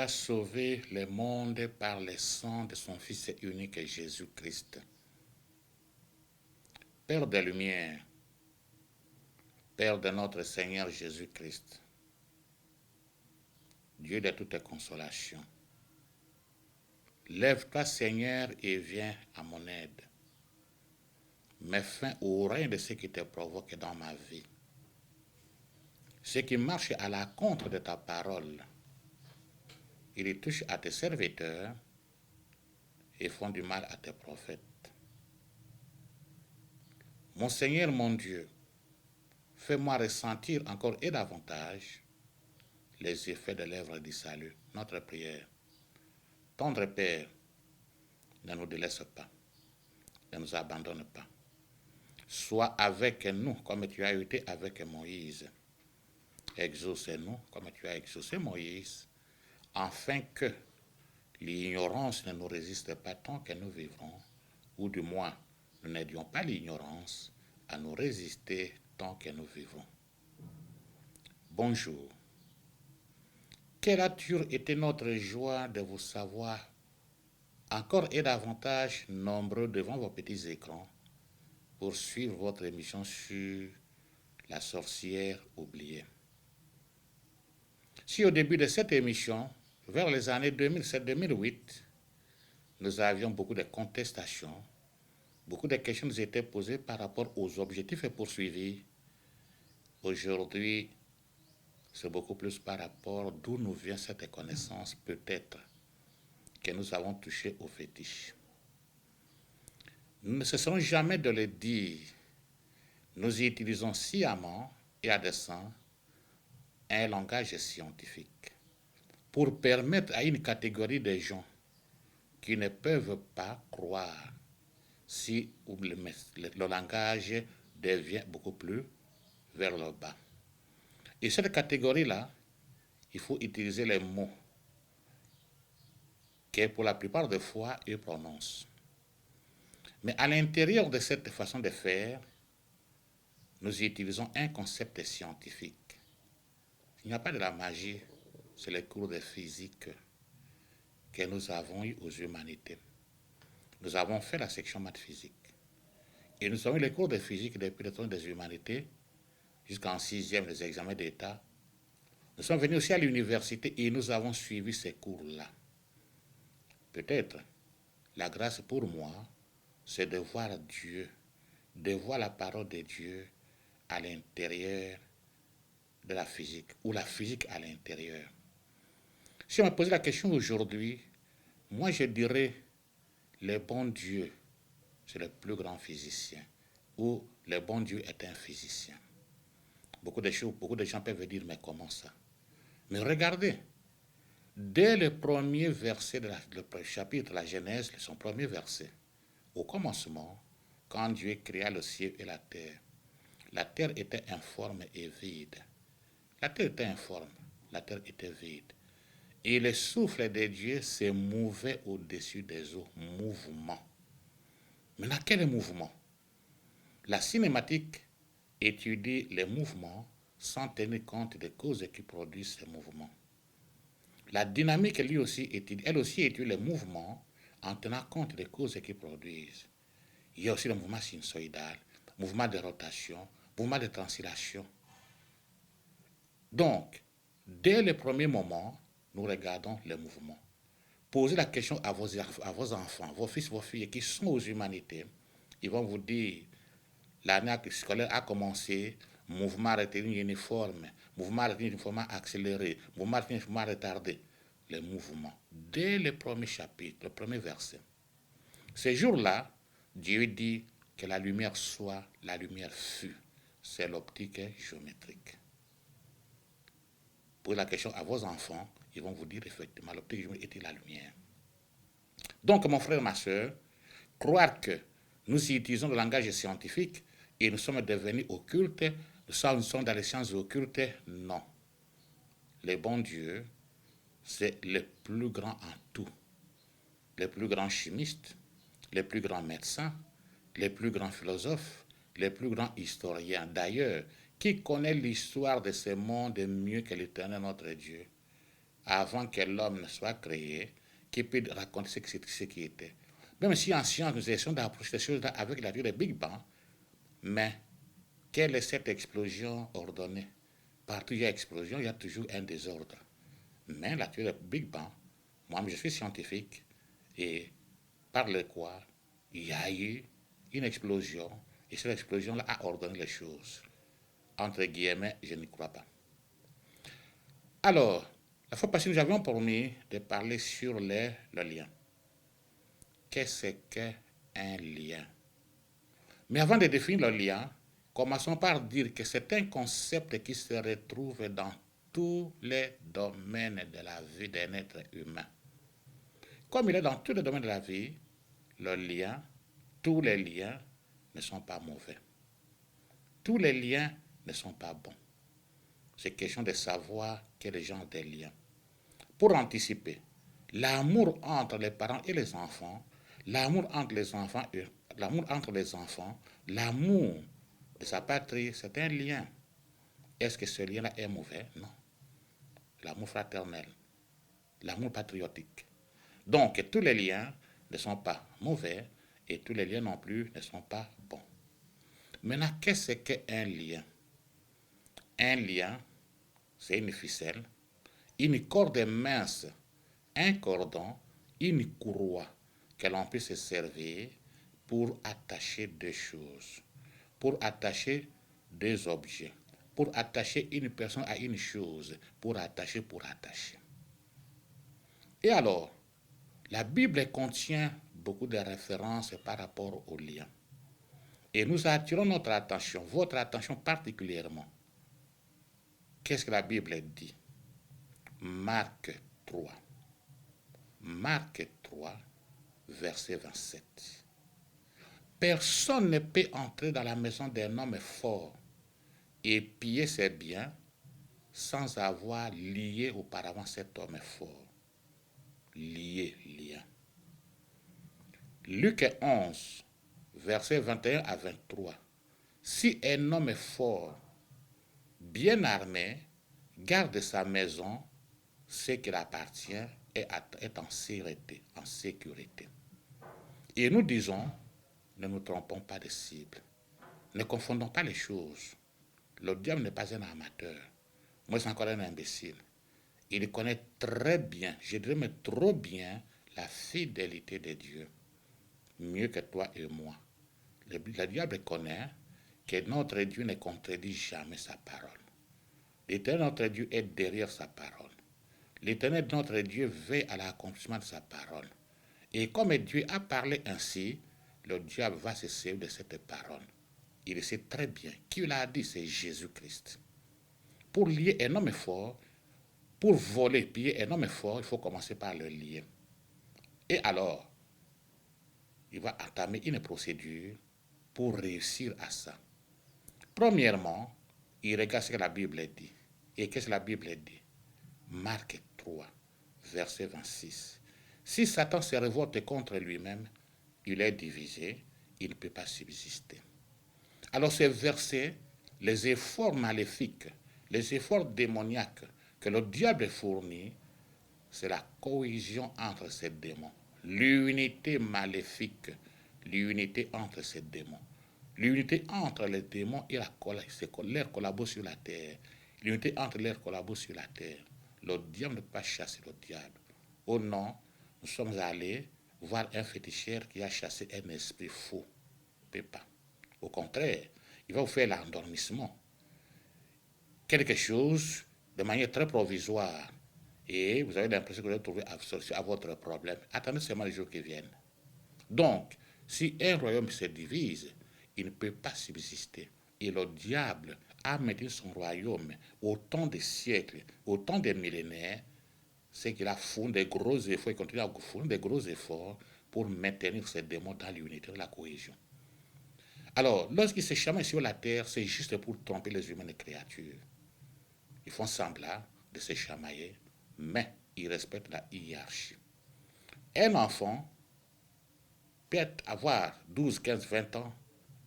a sauvé le monde par le sang de son Fils unique Jésus-Christ. Père des Lumières, Père de notre Seigneur Jésus-Christ, Dieu de toute consolation, lève-toi Seigneur et viens à mon aide. Mets fin au règne de ce qui te provoque dans ma vie. Ce qui marche à la contre de ta parole, il touche à tes serviteurs et font du mal à tes prophètes. Mon Seigneur, mon Dieu, fais-moi ressentir encore et davantage les effets de l'œuvre du salut. Notre prière. Tendre Père, ne nous délaisse pas, ne nous abandonne pas. Sois avec nous comme tu as été avec Moïse. Exauce-nous comme tu as exaucé Moïse, afin que l'ignorance ne nous résiste pas tant que nous vivrons, ou du moins, nous n'aidions pas l'ignorance à nous résister tant que nous vivons. Bonjour. Quelle a toujours été notre joie de vous savoir encore et davantage nombreux devant vos petits écrans pour suivre votre émission sur la sorcière oubliée. Si au début de cette émission, vers les années 2007-2008, nous avions beaucoup de contestations, beaucoup de questions nous étaient posées par rapport aux objectifs poursuivis, aujourd'hui, c'est beaucoup plus par rapport d'où nous vient cette connaissance, peut-être, que nous avons touché au fétiche. Nous ne cesserons jamais de le dire. Nous y utilisons sciemment et à dessein un langage scientifique pour permettre à une catégorie de gens qui ne peuvent pas croire si le langage devient beaucoup plus vers le bas. Et cette catégorie-là, il faut utiliser les mots que pour la plupart des fois, ils prononcent. Mais à l'intérieur de cette façon de faire, nous utilisons un concept scientifique. Il n'y a pas de la magie, c'est les cours de physique que nous avons eu aux humanités. Nous avons fait la section maths physique. Et nous avons eu les cours de physique depuis le temps des humanités jusqu'en 6e des examens d'État. Nous sommes venus aussi à l'université et nous avons suivi ces cours-là. Peut-être, la grâce pour moi, c'est de voir Dieu, de voir la parole de Dieu à l'intérieur de la physique, ou la physique à l'intérieur. Si on me posait la question aujourd'hui, moi je dirais, le bon Dieu, c'est le plus grand physicien, ou le bon Dieu est un physicien. Beaucoup de gens peuvent dire, mais comment ça? Mais regardez, dès le premier verset de le chapitre de la Genèse, son premier verset, au commencement, quand Dieu créa le ciel et la terre était informe et vide. La terre était informe, la terre était vide. Et le souffle de Dieu se mouvait au-dessus des eaux, mouvement. Maintenant, quel mouvement? La cinématique étudie les mouvements sans tenir compte des causes qui produisent ces mouvements. La dynamique, elle aussi étudie les mouvements en tenant compte des causes qui produisent. Il y a aussi le mouvement sinusoïdal, mouvement de rotation, mouvement de translation. Donc, dès le premier moment, nous regardons les mouvements. Posez la question à vos enfants, vos fils, vos filles qui sont aux humanités. Ils vont vous dire, l'année scolaire a commencé, mouvement retenu uniforme, mouvement retenu uniformément accéléré, mouvement retenu uniformément retardé. Les mouvements, dès le premier chapitre, le premier verset. Ce jour-là, Dieu dit que la lumière soit, la lumière fut. C'est l'optique géométrique. Posez la question à vos enfants, ils vont vous dire effectivement l'optique géométrique était la lumière. Donc, mon frère, ma soeur, croire que nous utilisons le langage scientifique et nous sommes devenus occultes, nous sommes dans les sciences occultes, non. Le bon Dieu, c'est le plus grand en tout. Les plus grands chimistes, les plus grands médecins, les plus grands philosophes, les plus grands historiens. D'ailleurs, qui connaît l'histoire de ce monde mieux que l'Éternel notre Dieu? avant que l'homme ne soit créé, qui peut raconter ce qui était. Même si en science, nous essayons d'approcher ces choses-là avec la théorie du Big Bang, mais quelle est cette explosion ordonnée? Partout où il y a explosion, il y a toujours un désordre. Mais la théorie du Big Bang, moi-même je suis scientifique, et par le quoi il y a eu une explosion, et cette explosion-là a ordonné les choses. Entre guillemets, je n'y crois pas. Alors, la fois passée, nous avions promis de parler sur le lien. Qu'est-ce qu'un lien? Mais avant de définir le lien, commençons par dire que c'est un concept qui se retrouve dans tous les domaines de la vie d'un être humain. Comme il est dans tous les domaines de la vie, le lien, tous les liens ne sont pas mauvais. Tous les liens ne sont pas bons. C'est question de savoir quel genre de liens. Pour anticiper, l'amour entre les parents et les enfants, l'amour entre les enfants, l'amour de sa patrie, c'est un lien. Est-ce que ce lien-là est mauvais? Non. L'amour fraternel, l'amour patriotique. Donc, tous les liens ne sont pas mauvais et tous les liens non plus ne sont pas bons. Maintenant, qu'est-ce qu'un lien? Un lien, c'est une ficelle, une corde mince, un cordon, une courroie que l'on peut se servir pour attacher deux choses, pour attacher deux objets, pour attacher une personne à une chose, pour attacher. Et alors, la Bible contient beaucoup de références par rapport aux liens. Et nous attirons notre attention, votre attention particulièrement. Qu'est-ce que la Bible dit? Marc 3. Marc 3, verset 27. Personne ne peut entrer dans la maison d'un homme fort et piller ses biens sans avoir lié auparavant cet homme fort. Lien. Luc 11, verset 21 à 23. Si un homme est fort, bien armé, garde sa maison, ce qui appartient est en sécurité. Et nous disons, ne nous trompons pas de cible. Ne confondons pas les choses. Le diable n'est pas un amateur. Moi, c'est encore un imbécile. Il connaît très bien, je dirais même trop bien, la fidélité de Dieu. Mieux que toi et moi. Le diable connaît que notre Dieu ne contredit jamais sa parole. L'Éternel notre Dieu est derrière sa parole. L'Éternel notre Dieu veille à l'accomplissement de sa parole. Et comme Dieu a parlé ainsi, le diable va se servir de cette parole. Il sait très bien qui l'a dit, c'est Jésus-Christ. Pour lier un homme fort, pour voler, piller un homme fort, il faut commencer par le lier. Et alors, il va entamer une procédure pour réussir à ça. Premièrement, il regarde ce que la Bible dit. Et qu'est-ce que la Bible dit? Marc 3, verset 26. Si Satan se révolte contre lui-même, il est divisé, il ne peut pas subsister. Alors ces versets, les efforts maléfiques, les efforts démoniaques que le diable fournit, c'est la cohésion entre ces démons, l'unité maléfique, l'unité entre ces démons, l'unité entre les démons et leur collabo sur la terre, l'unité entre leurs collabos sur la terre. Le diable ne peut pas chasser le diable. Oh non, nous sommes allés voir un féticheur qui a chassé un esprit fou. Il ne peut pas. Au contraire, il va vous faire l'endormissement. Quelque chose de manière très provisoire. Et vous avez l'impression que vous allez trouver la solution à votre problème. Attendez seulement les jours qui viennent. Donc, si un royaume se divise, il ne peut pas subsister. Et le diable a maintenu son royaume autant de siècles, autant de millénaires, c'est qu'il a fourni des gros efforts, il continue à fournir des gros efforts pour maintenir ces démons dans l'unité de la cohésion. Alors, lorsqu'ils se chamaillent sur la terre, c'est juste pour tromper les humaines créatures. Ils font semblant de se chamailler, mais ils respectent la hiérarchie. Un enfant peut avoir 12, 15, 20 ans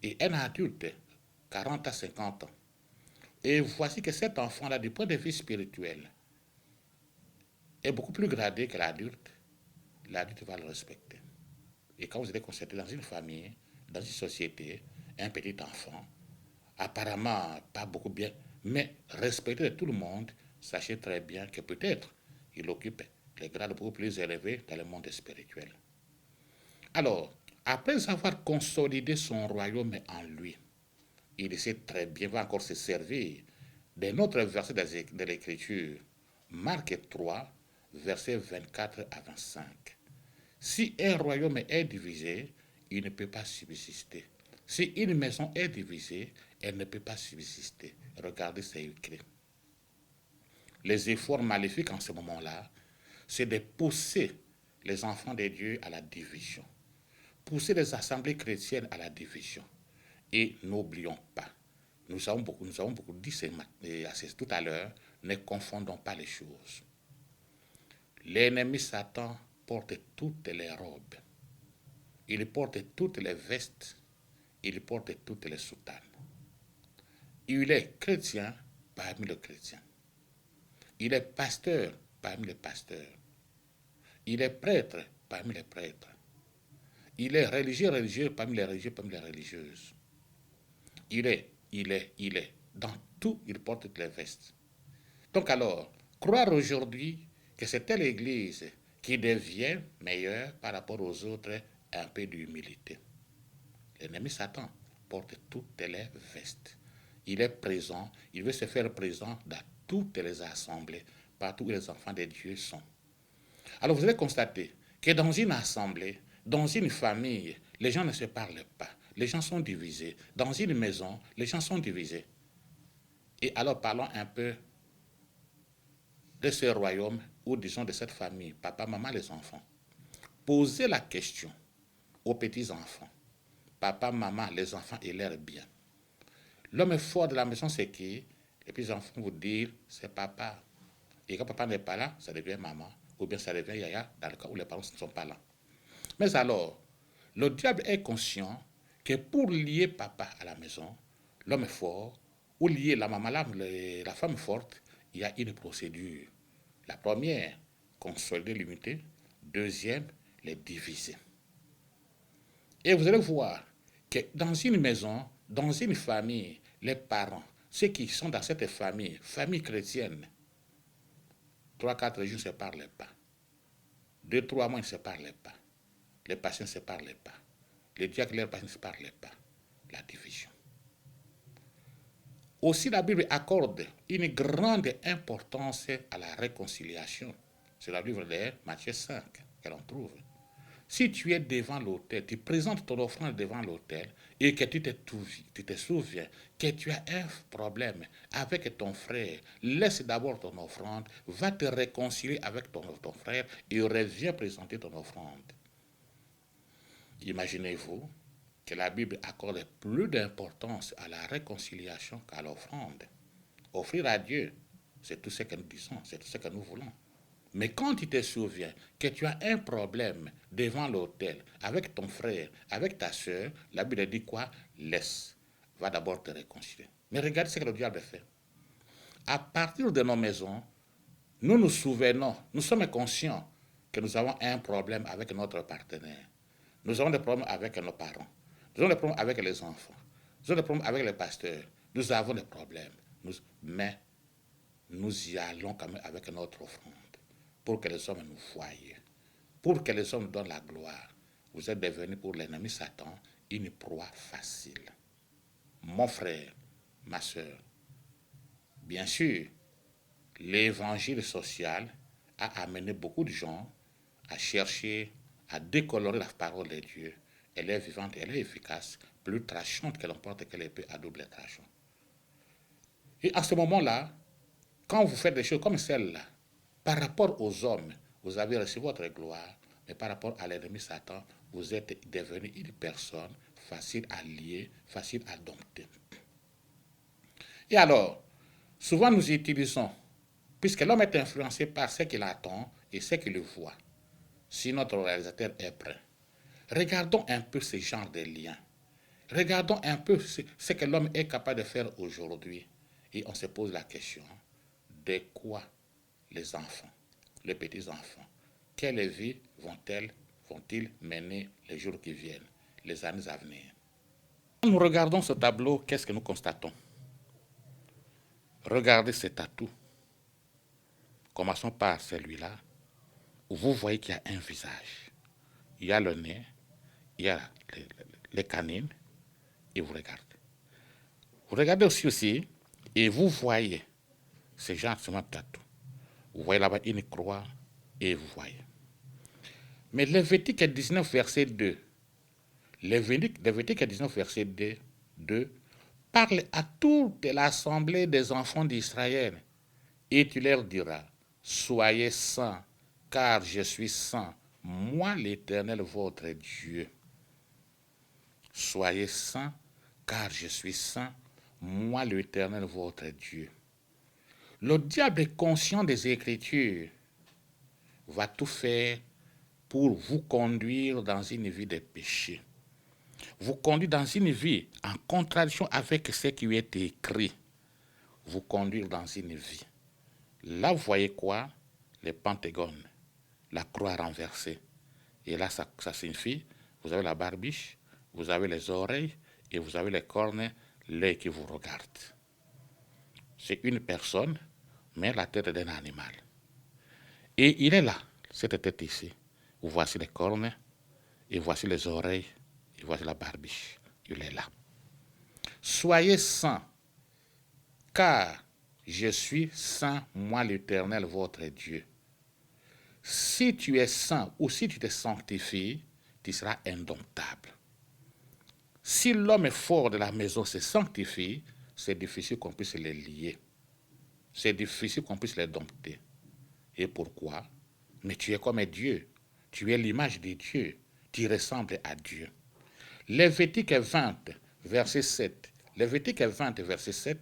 et un adulte 40 à 50 ans. . Et voici que cet enfant-là, du point de vue spirituel, est beaucoup plus gradé que l'adulte va le respecter. Et quand vous allez constater dans une famille, dans une société, un petit enfant, apparemment pas beaucoup bien, mais respecté de tout le monde, sachez très bien que peut-être il occupe les grades beaucoup plus élevés dans le monde spirituel. Alors, après avoir consolidé son royaume en lui, il sait très bien, va encore se servir d'un autre verset de l'Écriture, Marc 3, versets 24 à 25. Si un royaume est divisé, il ne peut pas subsister. Si une maison est divisée, elle ne peut pas subsister. Regardez, c'est écrit. Les efforts maléfiques en ce moment-là, c'est de pousser les enfants de Dieu à la division, pousser les assemblées chrétiennes à la division. Et n'oublions pas, nous avons beaucoup dit tout à l'heure, ne confondons pas les choses. L'ennemi Satan porte toutes les robes, il porte toutes les vestes, il porte toutes les soutanes. Il est chrétien parmi les chrétiens. Il est pasteur parmi les pasteurs. Il est prêtre parmi les prêtres. Il est religieux parmi les religieux, parmi les religieuses. Il est. Dans tout, il porte toutes les vestes. Donc alors, croire aujourd'hui que c'est telle église qui devient meilleure par rapport aux autres, un peu d'humilité. L'ennemi Satan porte toutes les vestes. Il est présent, il veut se faire présent dans toutes les assemblées, partout où les enfants de Dieu sont. Alors vous allez constater que dans une assemblée, dans une famille, les gens ne se parlent pas. Les gens sont divisés. Dans une maison, les gens sont divisés. Et alors parlons un peu de ce royaume, ou disons de cette famille, papa, maman, les enfants. Posez la question aux petits-enfants. Papa, maman, les enfants et l'air bien. L'homme fort de la maison, c'est qui? Les petits-enfants vous dire, c'est papa. Et quand papa n'est pas là, ça devient maman. Ou bien ça devient yaya, dans le cas où les parents ne sont pas là. Mais alors, le diable est conscient que pour lier papa à la maison, l'homme fort, ou lier la maman, la femme forte, il y a une procédure. La première, consolider l'unité. Deuxième, les diviser. Et vous allez voir que dans une maison, dans une famille, les parents, ceux qui sont dans cette famille chrétienne, 3-4 jours ne se parlaient pas. 2-3 mois, ils ne se parlaient pas. Les patients ne se parlaient pas. Les diacres et les patients ne se parlaient pas. La division. Aussi, la Bible accorde une grande importance à la réconciliation. C'est le livre de Matthieu 5 que l'on trouve. Si tu es devant l'autel, tu présentes ton offrande devant l'autel et que tu te souviens que tu as un problème avec ton frère, laisse d'abord ton offrande, va te réconcilier avec ton frère et reviens présenter ton offrande. Imaginez-vous que la Bible accorde plus d'importance à la réconciliation qu'à l'offrande. Offrir à Dieu, c'est tout ce que nous disons, c'est tout ce que nous voulons. Mais quand tu te souviens que tu as un problème devant l'autel avec ton frère, avec ta soeur, la Bible dit quoi? Laisse. Va d'abord te réconcilier. Mais regardez ce que le diable fait. À partir de nos maisons, nous nous souvenons, nous sommes conscients que nous avons un problème avec notre partenaire. Nous avons des problèmes avec nos parents. Nous avons des problèmes avec les enfants. Nous avons des problèmes avec les pasteurs. Nous avons des problèmes. Mais nous y allons quand même avec notre offrande. Pour que les hommes nous voient, pour que les hommes nous donnent la gloire. Vous êtes devenu pour l'ennemi Satan une proie facile. Mon frère, ma soeur, bien sûr, l'évangile social a amené beaucoup de gens à chercher à décolorer la parole de Dieu. Elle est vivante, elle est efficace, plus tranchante que n'importe quelle épée à double tranchant. Et à ce moment-là, quand vous faites des choses comme celle-là, par rapport aux hommes, vous avez reçu votre gloire, mais par rapport à l'ennemi Satan, vous êtes devenu une personne facile à lier, facile à dompter. Et alors, souvent nous utilisons, puisque l'homme est influencé par ce qu'il attend et ce qu'il voit, si notre réalisateur est prêt. Regardons un peu ce genre de liens. Regardons un peu ce que l'homme est capable de faire aujourd'hui. Et on se pose la question, de quoi les enfants? les petits-enfants. Quelle vie vont-ils mener les jours qui viennent, les années à venir? Quand nous regardons ce tableau, qu'est-ce que nous constatons? Regardez cet atout. Commençons par celui-là, où vous voyez qu'il y a un visage. Il y a le nez, il y a les canines, et vous regardez. Vous regardez aussi, et vous voyez ces gens de tatou. Vous voyez là-bas une croix, et vous voyez. Mais Lévitique 19, verset 2, Lévitique 19, verset 2, parle à toute l'assemblée des enfants d'Israël, et tu leur diras, soyez saints, car je suis saint, moi l'Éternel votre Dieu. Soyez saints, car je suis saint, moi l'Éternel votre Dieu. Le diable est conscient des Écritures, va tout faire pour vous conduire dans une vie de péché. Vous conduire dans une vie en contradiction avec ce qui est écrit. Vous conduire dans une vie. Là, vous voyez quoi? Les pentagones, la croix renversée. Et là, ça signifie, vous avez la barbiche, vous avez les oreilles et vous avez les cornes, l'œil qui vous regarde. C'est une personne, mais la tête d'un animal. Et il est là, cette tête ici. Voici les cornes, et voici les oreilles, et voici la barbiche. Il est là. Soyez saints, car je suis saint, moi l'Éternel, votre Dieu. Si tu es saint ou si tu te sanctifies, tu seras indomptable. Si l'homme est fort de la maison se sanctifie, c'est difficile qu'on puisse les lier. C'est difficile qu'on puisse les dompter. Et pourquoi? Mais tu es comme Dieu. Tu es l'image de Dieu. Tu ressembles à Dieu. Lévitique 20, verset 7. Lévitique 20, verset 7.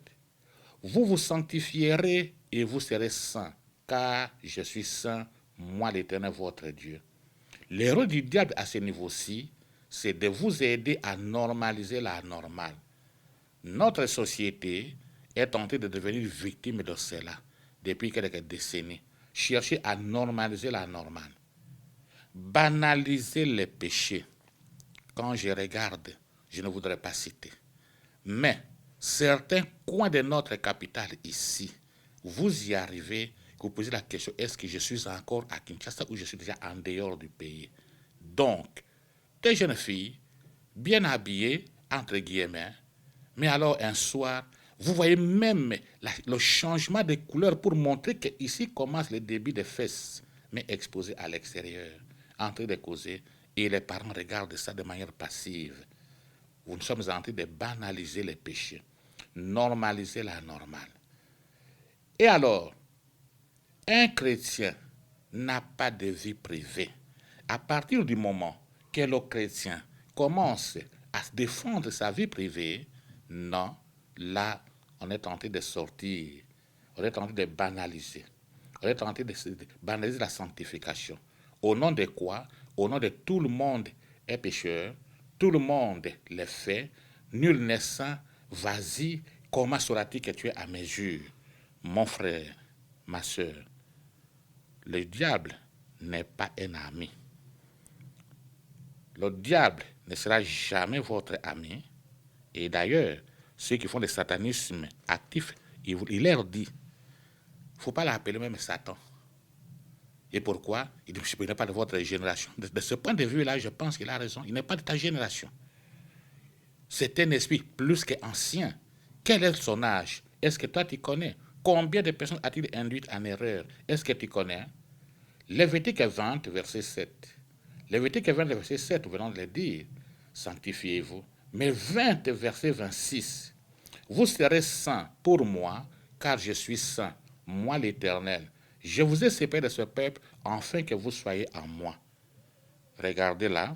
Vous vous sanctifierez et vous serez saints, car je suis saint, moi l'Éternel votre Dieu. L'erreur du diable à ce niveau-ci, c'est de vous aider à normaliser la normale. Notre société est tentée de devenir victime de cela depuis quelques décennies. Chercher à normaliser la normale. Banaliser les péchés. Quand je regarde, je ne voudrais pas citer. Mais certains coins de notre capitale ici, vous y arrivez, vous posez la question, est-ce que je suis encore à Kinshasa ou je suis déjà en dehors du pays? Donc, des jeunes filles, bien habillées, entre guillemets, mais alors un soir, vous voyez même le changement de couleur pour montrer qu'ici commence le début des fesses, mais exposé à l'extérieur, en train de causer, et les parents regardent ça de manière passive. Nous sommes en train de banaliser les péchés, normaliser la normale. Et alors, un chrétien n'a pas de vie privée. À partir du moment que le chrétien commence à défendre sa vie privée, non, là, on est en train de sortir, on est en train de banaliser. On est en train de banaliser la sanctification. Au nom de quoi? Au nom de tout le monde est pécheur, tout le monde les fait, nul n'est saint, vas-y, comment sauras-tu que tu es à mesure? Mon frère, ma soeur, le diable n'est pas un ami. Le diable ne sera jamais votre ami. Et d'ailleurs, ceux qui font le satanisme actif, il leur dit, il ne faut pas l'appeler même Satan. Et pourquoi? Il dit, il n'est pas de votre génération. De ce point de vue-là, je pense qu'il a raison. Il n'est pas de ta génération. C'est un esprit plus qu'ancien. Quel est son âge? Est-ce que toi tu connais? Combien de personnes a-t-il induites en erreur? Est-ce que tu connais? Lévitique 20, verset 7. Lévitique 20, verset 7, nous venons de le dire. Sanctifiez-vous. Mais 20, verset 26. Vous serez saints pour moi, car je suis saint, moi l'Éternel. Je vous ai séparé de ce peuple, afin que vous soyez en moi. Regardez là,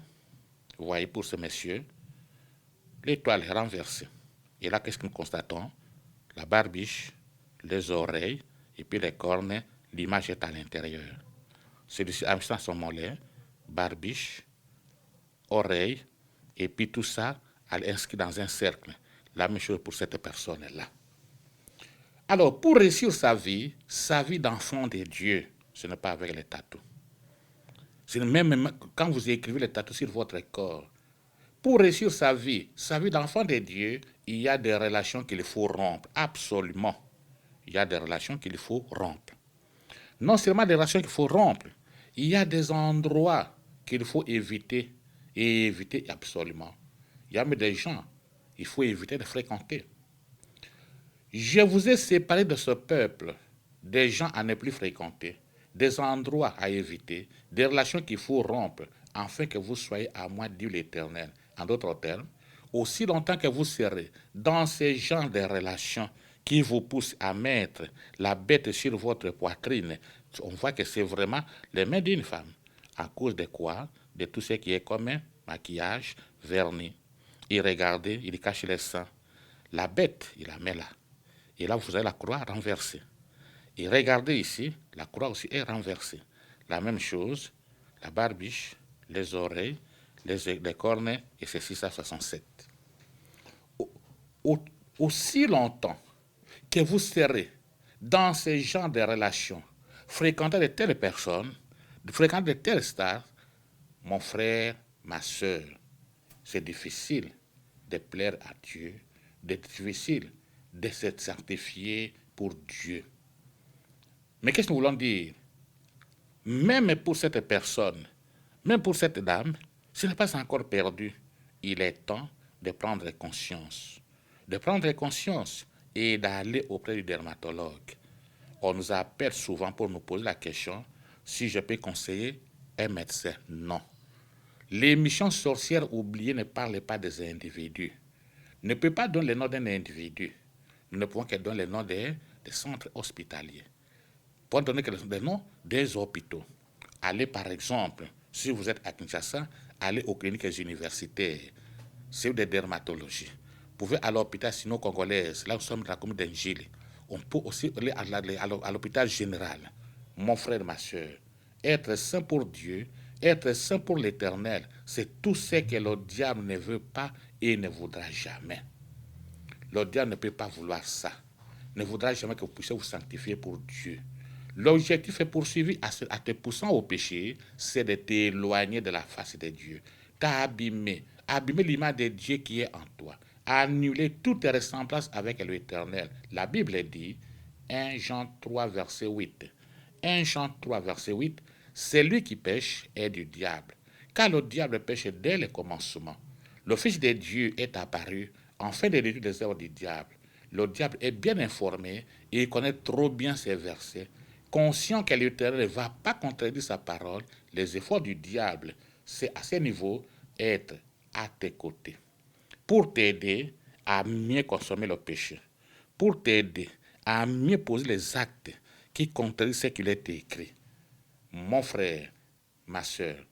vous voyez pour ce monsieur, l'étoile est renversée. Et là, qu'est-ce que nous constatons? La barbiche, les oreilles, et puis les cornes, l'image est à l'intérieur. Celui-ci a son mollet, barbiche, oreille, et puis tout ça, elle est inscrit dans un cercle. La même chose pour cette personne-là. Alors, pour réussir sa vie d'enfant de Dieu, Ce n'est pas avec les tatous. Même quand vous écrivez les tatous sur votre corps, pour réussir sa vie d'enfant de Dieu, il y a des relations qu'il faut rompre. Absolument. Il y a des relations qu'il faut rompre. Non seulement des relations qu'il faut rompre, il y a des endroits qu'il faut éviter et éviter absolument. Il y a même des gens, il faut éviter de fréquenter. Je vous ai séparé de ce peuple, des gens à ne plus fréquenter, des endroits à éviter, des relations qu'il faut rompre, afin que vous soyez à moi, dit l'Éternel. En d'autres termes, aussi longtemps que vous serez dans ces genres de relations qui vous poussent à mettre la bête sur votre poitrine, on voit que c'est vraiment les mains d'une femme. À cause de quoi? De tout ce qui est commun, maquillage, vernis. Et regardez, il cache les seins. La bête, il la met là. Et là, vous avez la croix renversée. Et regardez ici, la croix aussi est renversée. La même chose, la barbiche, les oreilles, les cornets, et c'est 667. Aussi longtemps que vous serez dans ce genre de relations, fréquenter de telles personnes, fréquenter de telles stars, mon frère, ma soeur, c'est difficile de plaire à Dieu, c'est difficile de se sanctifier pour Dieu. Mais qu'est-ce que nous voulons dire? Même pour cette personne, même pour cette dame, ce n'est pas encore perdu. Il est temps de prendre conscience. De prendre conscience et d'aller auprès du dermatologue. On nous appelle souvent pour nous poser la question si je peux conseiller un médecin. Non. L'émission Sorcière oubliée ne parle pas des individus. Ne peut pas donner le nom d'un individu. Nous ne pouvons que donner le nom des centres hospitaliers. Pour donner le nom des hôpitaux. Allez par exemple, si vous êtes à Kinshasa, allez aux cliniques universitaires, c'est de dermatologie. Vous pouvez aller à l'hôpital sino-congolaise, là nous sommes dans la commune d'Engili. On peut aussi aller à l'hôpital général. Mon frère, ma soeur, être saint pour Dieu, être saint pour l'Éternel, c'est tout ce que le diable ne veut pas et ne voudra jamais. Le diable ne peut pas vouloir ça. Ne voudra jamais que vous puissiez vous sanctifier pour Dieu. L'objectif est poursuivi à te poussant au péché, c'est de t'éloigner de la face de Dieu. T'abîmer, abîmer l'image de Dieu qui est en toi. Annuler toute ressemblance avec l'Éternel. La Bible dit, 1 Jean 3, verset 8. 1 Jean 3, verset 8, celui qui pêche est du diable, car le diable pêche dès le commencement. Le Fils de Dieu est apparu afin de détruire les œuvres du diable. Le diable est bien informé et il connaît trop bien ces versets. Conscient que l'Éternel ne va pas contredire sa parole, les efforts du diable, c'est à ce niveau être à tes côtés. Pour t'aider à mieux consommer le péché. Pour t'aider à mieux poser les actes qui contredisent ce qu'il est écrit. Mon frère, ma soeur,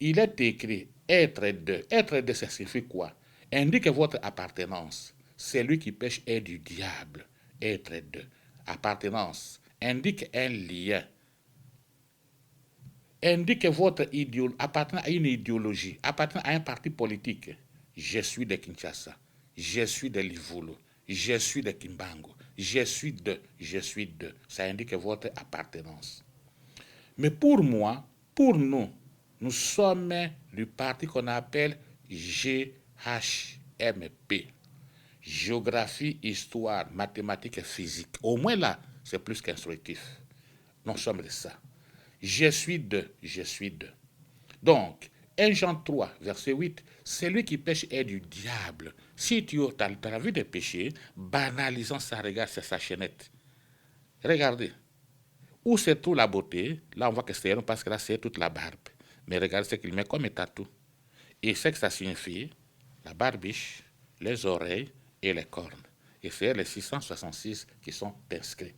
il est écrit être deux. Être deux, ça signifie quoi? Indique votre appartenance. Celui qui pêche est du diable. Être deux. Appartenance indique un lien. Indique votre appartenant à une idéologie, appartenant à un parti politique. Je suis de Kinshasa. Je suis de Livulu. Je suis de Kimbangu. Je suis de. Ça indique votre appartenance. Mais pour moi, pour nous, nous sommes du parti qu'on appelle GHMP. Géographie, histoire, mathématiques et physique. Au moins là, c'est plus qu'instructif. Nous sommes de ça. Je suis de. Donc, 1 Jean 3, verset 8, celui qui pêche est du diable. Si tu as envie de pécher, banalisons ça, regarde, c'est sa chaînette. Regardez. Où se trouve la beauté? Là, on voit que c'est parce que là, c'est toute la barbe. Mais regardez ce qu'il met comme tatou. Et ce que ça signifie, la barbiche, les oreilles et les cornes. Et c'est les 666 qui sont inscrits.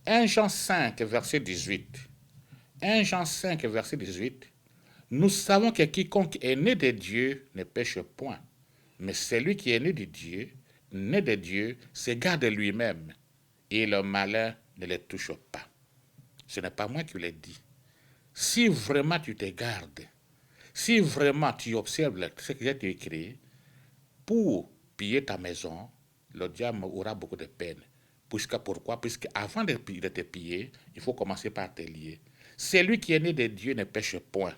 1 Jean 5, verset 18. 1 Jean 5, verset 18. Nous savons que quiconque est né de Dieu ne pêche point. Mais celui qui est né de Dieu, se garde lui-même. Et le malin ne le touche pas. Ce n'est pas moi qui l'ai dit. Si vraiment tu te gardes, si vraiment tu observes ce qui est écrit, pour piller ta maison, le diable aura beaucoup de peine. Pourquoi? Puisque avant de te piller, il faut commencer par te lier. Celui qui est né de Dieu ne pêche point.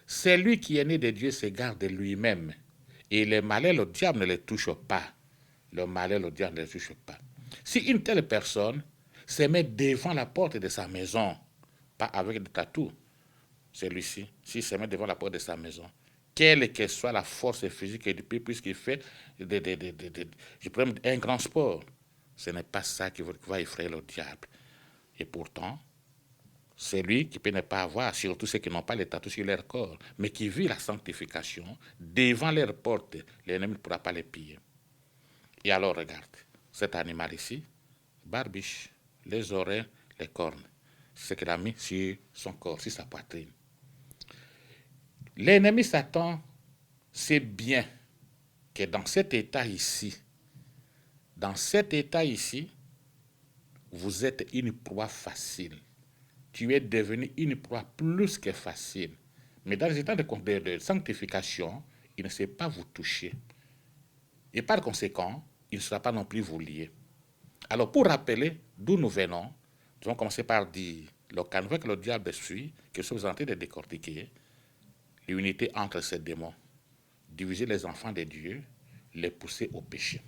Celui qui est né de Dieu se garde de lui-même. Et le malheur, le diable ne le touche pas. Le malheur, le diable ne le touche pas. Si une telle personne se met devant la porte de sa maison, pas avec des tatous, celui-ci, s'il se met devant la porte de sa maison, quelle que soit la force physique du pays, puisqu'il fait je prends un grand sport, ce n'est pas ça qui va effrayer le diable. Et pourtant, c'est lui qui peut ne pas avoir, surtout ceux qui n'ont pas les tatous sur leur corps, mais qui vit la sanctification, devant leur porte, l'ennemi ne pourra pas les piller. Et alors, regarde, cet animal ici, barbiche, les oreilles, les cornes, c'est ce qu'il a mis sur son corps, sur sa poitrine. L'ennemi Satan sait bien que dans cet état ici, vous êtes une proie facile. Tu es devenu une proie plus que facile. Mais dans les états de sanctification, il ne sait pas vous toucher. Et par conséquent, il ne sera pas non plus vous lier. Alors, pour rappeler d'où nous venons, nous allons commencer par dire le canevas que le diable suit, que nous sommes en train de décortiquer, l'unité entre ces démons, diviser les enfants de Dieu, les pousser au péché.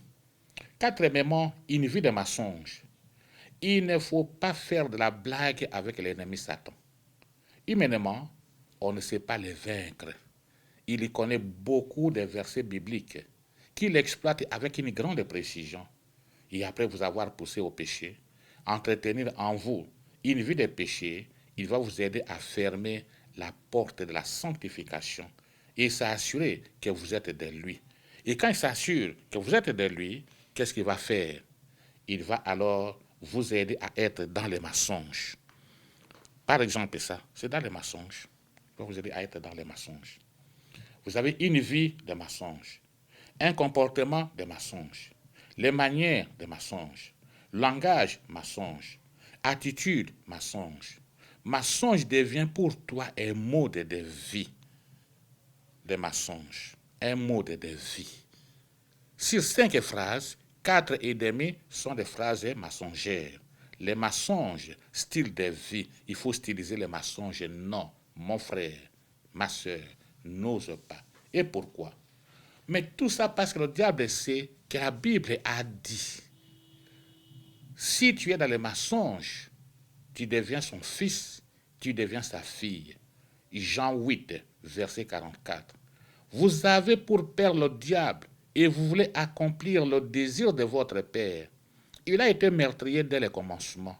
Quatrièmement, une vie de mensonge. Il ne faut pas faire de la blague avec l'ennemi Satan. Humainement, on ne sait pas les vaincre. Il y connaît beaucoup de versets bibliques qu'il exploite avec une grande précision. Et après vous avoir poussé au péché, entretenir en vous une vie de péché, il va vous aider à fermer la porte de la sanctification et s'assurer que vous êtes de lui. Et quand il s'assure que vous êtes de lui, qu'est-ce qu'il va faire? Il va alors vous aider à être dans les mensonges. Par exemple, ça, c'est dans les mensonges. Il va vous aider à être dans les mensonges. Vous avez une vie de mensonges, un comportement de mensonges, les manières de mensonges, langage mensonge, attitude mensonge. Mensonge devient pour toi un mode de vie, de mensonge, un mode de vie. Sur 5 phrases, 4 et demi sont des phrases mensongères. Les mensonges, style de vie, il faut styliser les mensonges. Non, mon frère, ma soeur, n'ose pas. Et pourquoi? Mais tout ça parce que le diable sait que la Bible a dit, si tu es dans les mensonges, tu deviens son fils, tu deviens sa fille. Jean 8, verset 44. Vous avez pour père le diable et vous voulez accomplir le désir de votre père. Il a été meurtrier dès le commencement.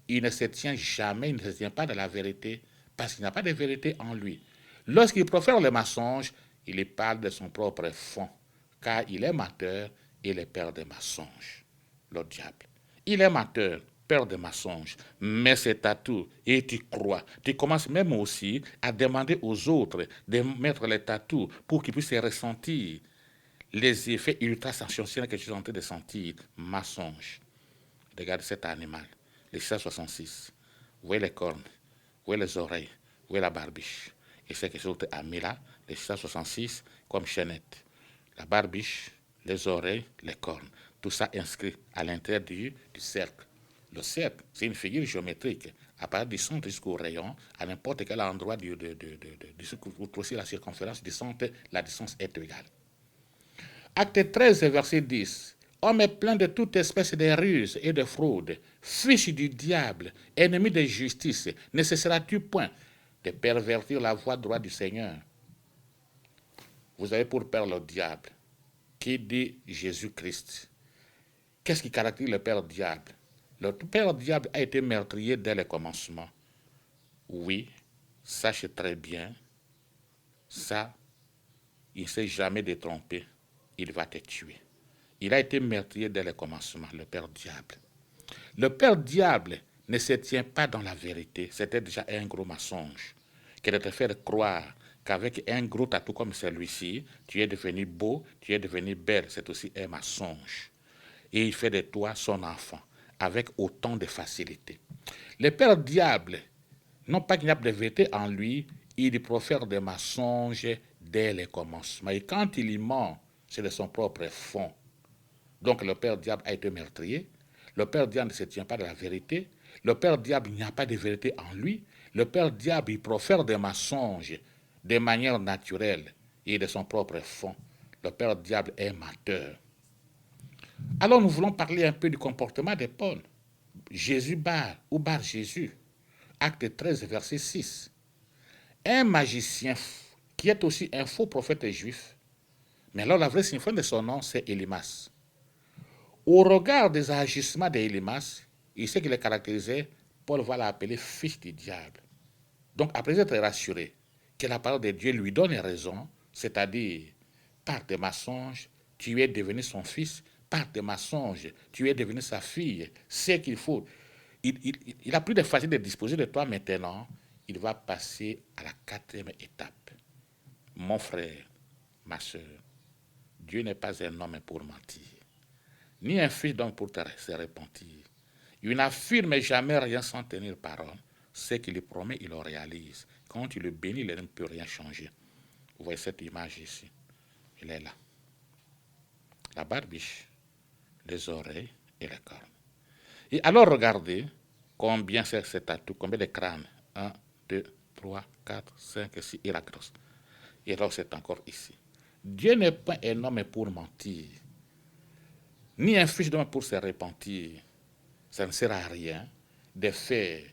Il ne se tient jamais, il ne se tient pas de la vérité parce qu'il n'y a pas de vérité en lui. Lorsqu'il profère le mensonge, il parle de son propre fond, car il est menteur et le père des mensonges, le diable. Il est menteur, père de mensonges, mais c'est à tout et tu crois. Tu commences même aussi à demander aux autres de mettre les tatous pour qu'ils puissent ressentir les effets ultra sensationnels que tu es en train de sentir. Mensonge. Regardez cet animal, le 666. Vous voyez les cornes, vous voyez les oreilles, vous voyez la barbiche. Et c'est que les autres a mis là, les 666 comme chaînette. La barbiche, les oreilles, les cornes. Tout ça inscrit à l'intérieur du cercle. Le cercle, c'est une figure géométrique. À partir du centre jusqu'au rayon, à n'importe quel endroit du aussi la circonférence du centre, la distance est égale. Acte 13, verset 10. Homme est plein de toute espèce de ruses et de fraude, fils du diable, ennemi de justice, ne cesseras-tu point de pervertir la voie droite du Seigneur? Vous avez pour père le diable, qui dit Jésus-Christ. Qu'est-ce qui caractérise le père diable? Le père diable a été meurtrier dès le commencement. Oui, sache très bien, ça, il ne s'est jamais détrompé. Il va te tuer. Il a été meurtrier dès le commencement, le père diable. Le père diable ne se tient pas dans la vérité. C'était déjà un gros mensonge que de te faire croire qu'avec un gros tatou comme celui-ci, tu es devenu beau, tu es devenu belle. C'est aussi un mensonge. Et il fait de toi son enfant avec autant de facilité. Le père diable, non pas qu'il n'y a pas de vérité en lui, il profère des mensonges dès le commencement. Et quand il y ment, c'est de son propre fond. Donc le père diable a été meurtrier. Le père diable ne se tient pas de la vérité. Le père diable, il n'y a pas de vérité en lui. Le père diable, il profère des mensonges de manière naturelle et de son propre fond. Le père diable est menteur. Alors nous voulons parler un peu du comportement de Paul. Jésus barre ou barre Jésus. Acte 13, verset 6. Un magicien qui est aussi un faux prophète juif. Mais alors la vraie signification de son nom, c'est Élymas. Au regard des agissements d'Élymas, il sait qu'il est caractérisé, Paul va l'appeler fils du diable. Donc après être rassuré que la parole de Dieu lui donne raison, c'est-à-dire par des mensonges, tu es devenu son fils, par des mensonges, tu es devenu sa fille, c'est qu'il faut. Il a plus de facile de disposer de toi maintenant, il va passer à la quatrième étape. Mon frère, ma soeur, Dieu n'est pas un homme pour mentir, ni un fils d'homme pour se repentir. Il n'affirme jamais rien sans tenir parole. Ce qu'il promet, il le réalise. Quand tu le bénis, il ne peut rien changer. Vous voyez cette image ici. Il est là. La barbiche, les oreilles et les cornes. Et alors regardez combien c'est cet atout, combien de crânes. 1, 2, 3, 4, 5, 6 et la grosse. Et alors c'est encore ici. Dieu n'est pas un homme pour mentir, ni un fils d'homme pour se repentir. Ça ne sert à rien de faire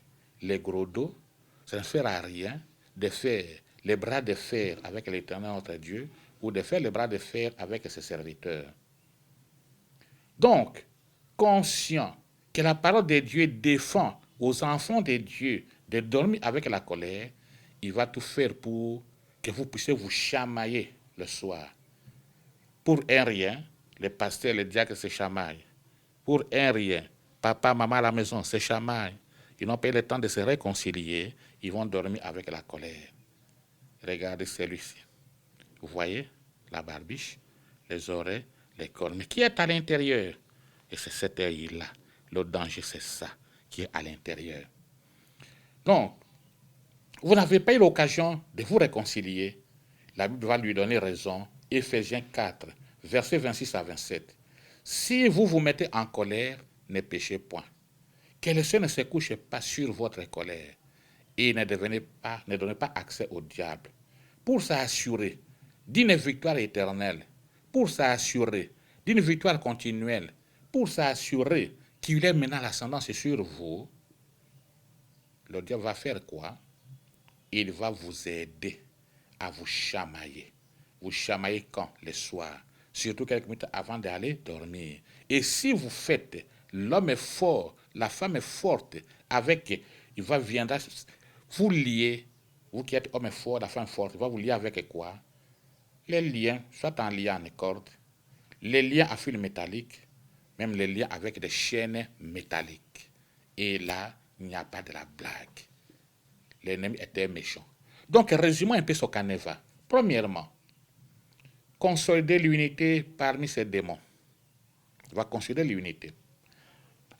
les gros dos, ça ne sert à rien de faire les bras de fer avec l'Éternel notre Dieu ou de faire les bras de fer avec ses serviteurs. Donc, conscient que la parole de Dieu défend aux enfants de Dieu de dormir avec la colère, il va tout faire pour que vous puissiez vous chamailler le soir. Pour un rien, les pasteurs, les diacres se chamaillent. Pour un rien, papa, maman à la maison se chamaillent. Ils n'ont pas eu le temps de se réconcilier. Ils vont dormir avec la colère. Regardez celui-ci. Vous voyez la barbiche, les oreilles, les cornes. Mais qui est à l'intérieur? Et c'est cet œil-là. Le danger, c'est ça qui est à l'intérieur. Donc, vous n'avez pas eu l'occasion de vous réconcilier. La Bible va lui donner raison. Éphésiens 4, versets 26 à 27. Si vous vous mettez en colère, ne péchez point. Que le ciel ne se couche pas sur votre colère et ne donnez pas accès au diable. Pour s'assurer d'une victoire éternelle, pour s'assurer d'une victoire continuelle, pour s'assurer qu'il est maintenant l'ascendance sur vous, le diable va faire quoi? Il va vous aider à vous chamailler. Vous chamaillez quand? Le soir. Surtout quelques minutes avant d'aller dormir. Et si vous faites, l'homme est fort, la femme est forte, il va viendra vous lier, vous qui êtes homme fort, la femme forte, il va vous lier avec quoi? Les liens, soit en lien en corde, les liens à fil métallique, même les liens avec des chaînes métalliques. Et là, il n'y a pas de la blague. L'ennemi était méchant. Donc, résumons un peu ce canevas. Premièrement, consolider l'unité parmi ces démons. Il va consolider l'unité.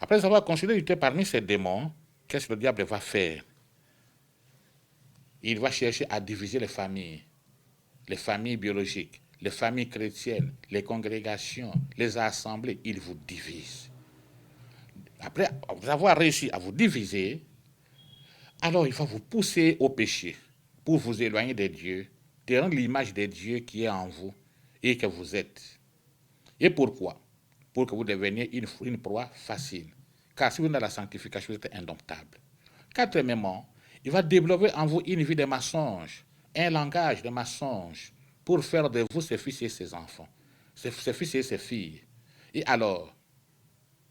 Après avoir consolidé l'unité parmi ces démons, qu'est-ce que le diable va faire? Il va chercher à diviser les familles biologiques, les familles chrétiennes, les congrégations, les assemblées. Il vous divise. Après avoir réussi à vous diviser, alors il va vous pousser au péché pour vous éloigner de Dieu, de rendre l'image de Dieu qui est en vous et que vous êtes. Et pourquoi? Pour que vous deveniez une proie facile. Car si vous êtes dans la sanctification, vous êtes indomptable. Quatrièmement, il va développer en vous une vie de mensonge, un langage de mensonge, pour faire de vous ses fils et ses enfants, ses fils et ses filles. Et alors,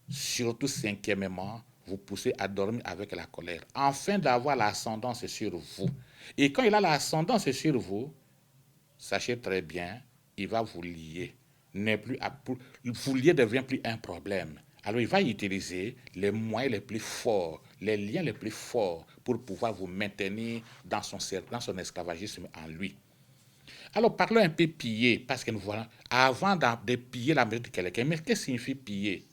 surtout cinquièmement, vous poussez à dormir avec la colère, afin d'avoir l'ascendance sur vous. Et quand il a l'ascendance sur vous, sachez très bien, il va vous lier. Vous lier ne devient plus un problème. Alors il va utiliser les moyens les plus forts, les liens les plus forts pour pouvoir vous maintenir dans son esclavagisme en lui. Alors parlons un peu piller, parce que nous voilà, avant de piller la maison de quelqu'un, mais qu'est-ce que signifie piller?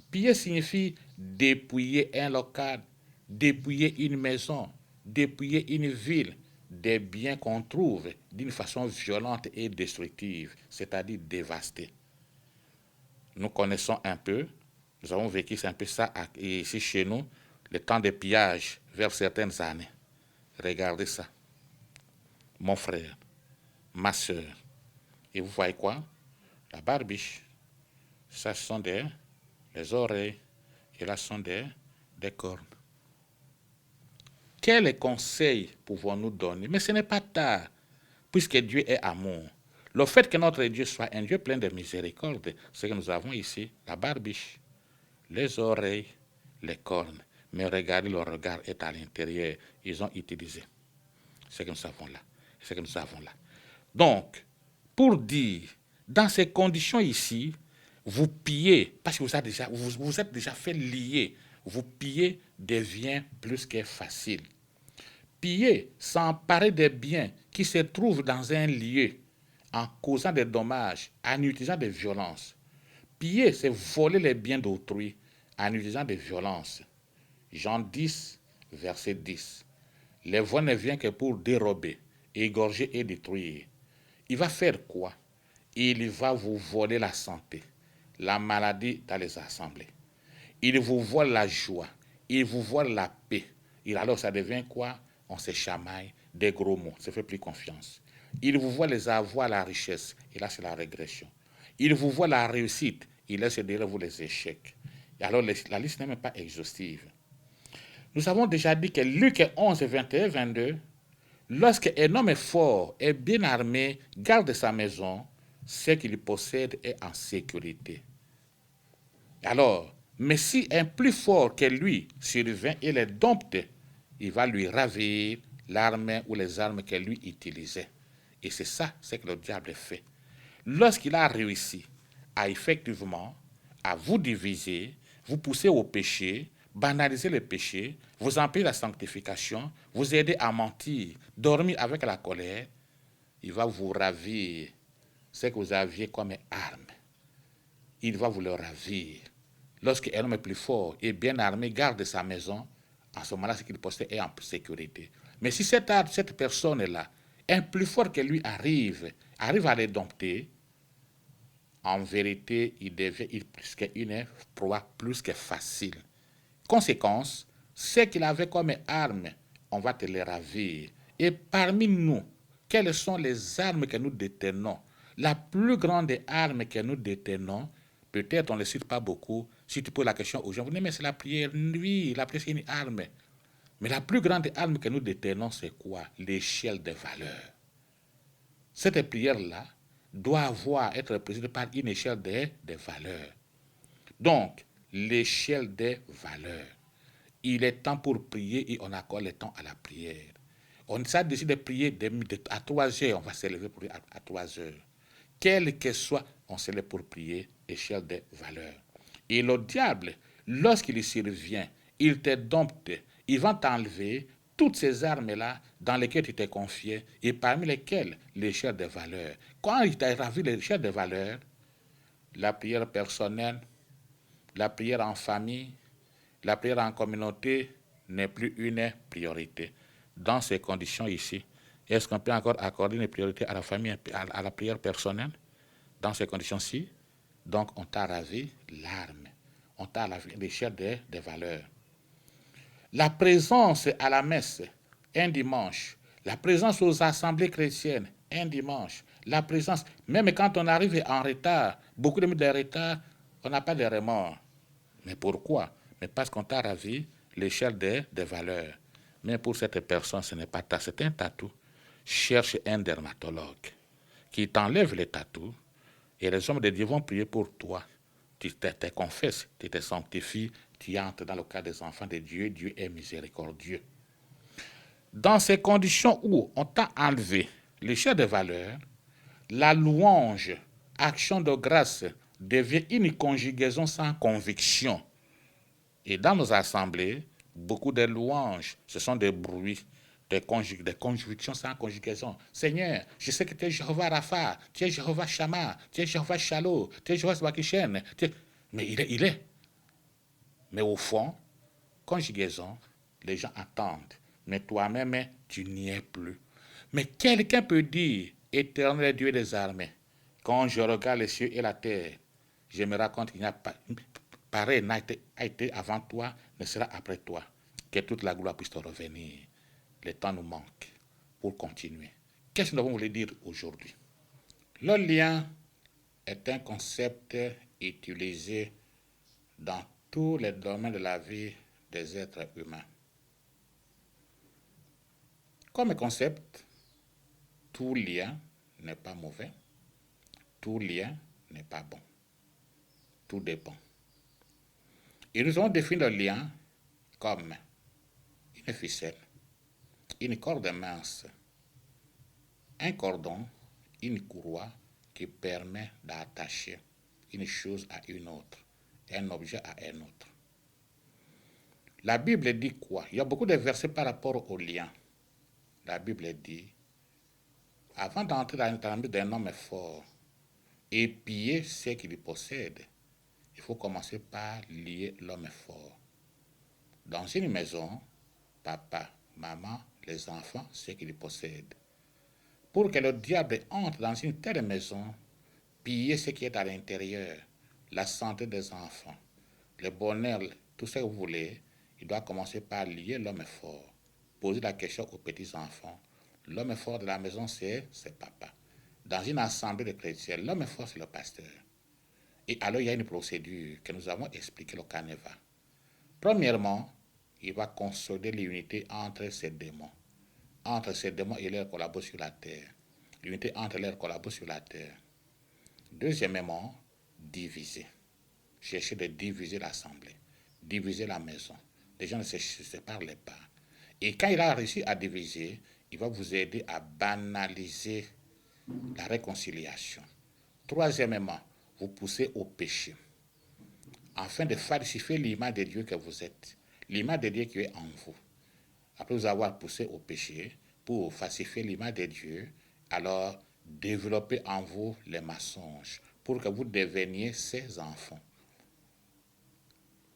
Piller signifie dépouiller un local, dépouiller une maison, dépouiller une ville, des biens qu'on trouve d'une façon violente et destructive, c'est-à-dire dévastés. Nous connaissons un peu Nous avons vécu un peu ça ici chez nous, le temps de pillage vers certaines années. Regardez ça. Mon frère, ma soeur. Et vous voyez quoi? La barbiche. Ça sont les oreilles. Et là, ce sont des cornes. Quels conseils pouvons-nous donner? Mais ce n'est pas tard, puisque Dieu est amour. Le fait que notre Dieu soit un Dieu plein de miséricorde, c'est que nous avons ici la barbiche, les oreilles, les cornes. Mais regardez, le regard est à l'intérieur. Ils ont utilisé ce que nous avons là. Ce que nous avons là. Donc, pour dire, dans ces conditions ici, vous pillez, parce que vous êtes déjà fait lier, vous piller devient plus que facile. Piller, s'emparer des biens qui se trouvent dans un lieu en causant des dommages, en utilisant des violences. Piller, c'est voler les biens d'autrui en utilisant des violences. Jean 10, verset 10. Le vol ne vient que pour dérober, égorger et détruire. Il va faire quoi? Il va vous voler la santé, la maladie dans les assemblées. Il vous vole la joie, il vous vole la paix. Et alors ça devient quoi? On se chamaille, des gros mots, on ne se fait plus confiance. Il vous voit les avoirs, la richesse, et là c'est la régression. Il vous voit la réussite, il laisse derrière vous les échecs. Et alors la liste n'est même pas exhaustive. Nous avons déjà dit que Luc 11, 21, 22, lorsque un homme est fort et bien armé, garde sa maison, ce qu'il possède est en sécurité. Alors, mais si un plus fort que lui survient et les dompte, il va lui ravir l'arme ou les armes que lui utilisait. Et c'est ça, ce que le diable fait. Lorsqu'il a réussi à effectivement à vous diviser, vous pousser au péché, banaliser le péché, vous empêcher la sanctification, vous aider à mentir, dormir avec la colère, il va vous ravir ce que vous aviez comme arme. Il va vous le ravir. Lorsqu'un homme est plus fort et bien armé, garde sa maison, en ce moment-là, ce qu'il possède est en sécurité. Mais si cette personne-là, un plus fort que lui arrive à les dompter, en vérité, il devient une proie plus que facile. Conséquence, ce qu'il avait comme arme, on va te les ravir. Et parmi nous, quelles sont les armes que nous détenons? La plus grande arme que nous détenons, peut-être on ne le cite pas beaucoup. Si tu poses la question aux gens, vous dites, mais c'est la prière. Oui, la prière c'est une arme. Mais la plus grande arme que nous détenons, c'est quoi? L'échelle des valeurs. Cette prière-là doit être présidée par une échelle des valeurs. Donc, l'échelle des valeurs. Il est temps pour prier et on accorde le temps à la prière. On s'est décidé de prier à 3 heures, on va s'élever pour à 3 heures. Quel que soit, on s'élève pour prier, échelle des valeurs. Et le diable, lorsqu'il survient, il te dompte, il va t'enlever toutes ces armes-là dans lesquelles tu t'es confié et parmi lesquelles l'échelle des valeurs. Quand il t'a ravi l'échelle des valeurs, la prière personnelle, la prière en famille, la prière en communauté n'est plus une priorité. Dans ces conditions ici, est-ce qu'on peut encore accorder une priorité à la famille, à la prière personnelle? Dans ces conditions-ci, donc on t'a ravi l'arme, on t'a ravi l'échelle des valeurs. La présence à la messe, un dimanche, la présence aux assemblées chrétiennes, un dimanche, la présence, même quand on arrive en retard, beaucoup de minutes de retard, on n'a pas de remords. Mais pourquoi? Mais parce qu'on t'a ravi l'échelle des valeurs. Mais pour cette personne, ce n'est pas ça, c'est un tatou. Cherche un dermatologue qui t'enlève les tatous et les hommes de Dieu vont prier pour toi. Tu te confesses, tu te sanctifies, tu entres dans le cadre des enfants de Dieu. Dieu est miséricordieux. Dans ces conditions où on t'a enlevé l'échelle des valeurs, la louange, action de grâce, devient une conjugaison sans conviction. Et dans nos assemblées, beaucoup de louanges, ce sont des bruits, des conjunctions sans conjugaison. Seigneur, je sais que tu es Jéhovah Rapha, tu es Jéhovah Shammah, tu es Jéhovah Shalom, tu es Jéhovah Sbakishen. Mais il est. Mais au fond, conjugaison, les gens attendent. Mais toi-même, tu n'y es plus. Mais quelqu'un peut dire, Éternel Dieu des armées, quand je regarde les cieux et la terre, je me rends compte qu'il n'y a pas... pareil a été avant toi, ne sera après toi. Que toute la gloire puisse te revenir. Le temps nous manque pour continuer. Qu'est-ce que nous voulons dire aujourd'hui? Le lien est un concept utilisé dans tous les domaines de la vie des êtres humains. Comme concept, tout lien n'est pas mauvais, tout lien n'est pas bon. Tout dépend. Et nous avons défini le lien comme une ficelle, une corde mince, un cordon, une courroie qui permet d'attacher une chose à une autre, un objet à un autre. La Bible dit quoi? Il y a beaucoup de versets par rapport au lien. La Bible dit, avant d'entrer dans la vie d'un homme fort et piller ce qu'il possède, il faut commencer par lier l'homme fort. Dans une maison, papa, maman, les enfants, ce qu'ils possèdent. Pour que le diable entre dans une telle maison, piller ce qui est à l'intérieur, la santé des enfants, le bonheur, tout ce que vous voulez, il doit commencer par lier l'homme fort. Poser la question aux petits-enfants. L'homme fort de la maison, c'est papa. Dans une assemblée de chrétiens, l'homme fort, c'est le pasteur. Et alors, il y a une procédure que nous avons expliquée au Caneva. Premièrement, il va consolider l'unité entre ces démons. Entre ces démons et leurs collabos sur la terre. L'unité entre leurs collabos sur la terre. Deuxièmement, diviser. Chercher de diviser l'assemblée. Diviser la maison. Les gens ne se séparent pas. Et quand il a réussi à diviser, il va vous aider à banaliser la réconciliation. Troisièmement, vous poussez au péché, afin de falsifier l'image de Dieu que vous êtes, l'image de Dieu qui est en vous. Après vous avoir poussé au péché, pour falsifier l'image de Dieu, alors développez en vous les mensonges, pour que vous deveniez ses enfants.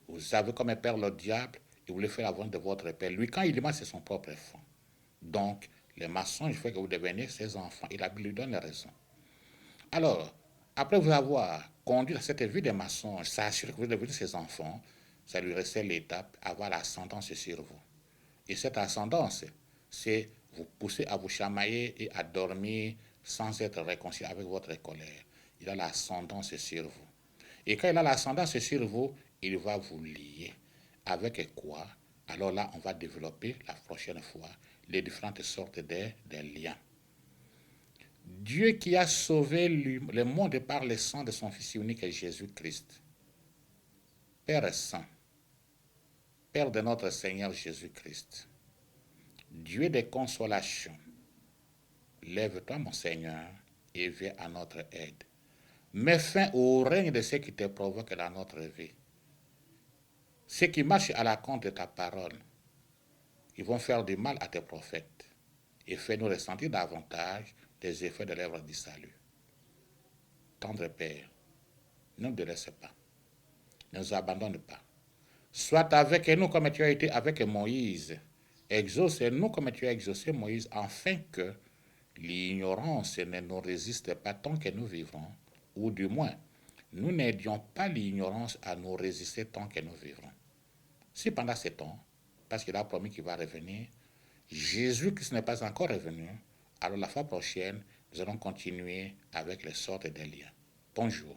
Vous savez comme père le diable, il voulait faire la volonté de votre père. Lui, quand il ment, c'est son propre enfant. Donc, les mensonges font que vous deveniez ses enfants. Et la Bible lui donne raison. Alors, après vous avoir conduit à cette vie de mensonges, s'assurer que vous devenez ses enfants, ça lui restait l'étape, avoir l'ascendance sur vous. Et cette ascendance, c'est vous pousser à vous chamailler et à dormir sans être réconcilié avec votre colère. Il a l'ascendance sur vous. Et quand il a l'ascendance sur vous, il va vous lier. Avec quoi? Alors là, on va développer la prochaine fois les différentes sortes de liens. Dieu qui a sauvé le monde par le sang de son Fils unique Jésus-Christ. Père Saint, Père de notre Seigneur Jésus-Christ, Dieu de consolation, lève-toi mon Seigneur et viens à notre aide. Mets fin au règne de ceux qui te provoquent dans notre vie. Ceux qui marchent à la compte de ta parole, ils vont faire du mal à tes prophètes et fais-nous ressentir davantage des effets de l'œuvre du salut. Tendre Père, ne nous délaisse pas, ne nous abandonne pas. Sois avec nous comme tu as été avec Moïse. Exauce-nous comme tu as exaucé Moïse, afin que l'ignorance ne nous résiste pas tant que nous vivrons, ou du moins, nous n'aidions pas l'ignorance à nous résister tant que nous vivrons. Si pendant ce temps, parce qu'il a promis qu'il va revenir, Jésus-Christ n'est pas encore revenu, alors la fois prochaine, nous allons continuer avec les sortes de liens. Bonjour.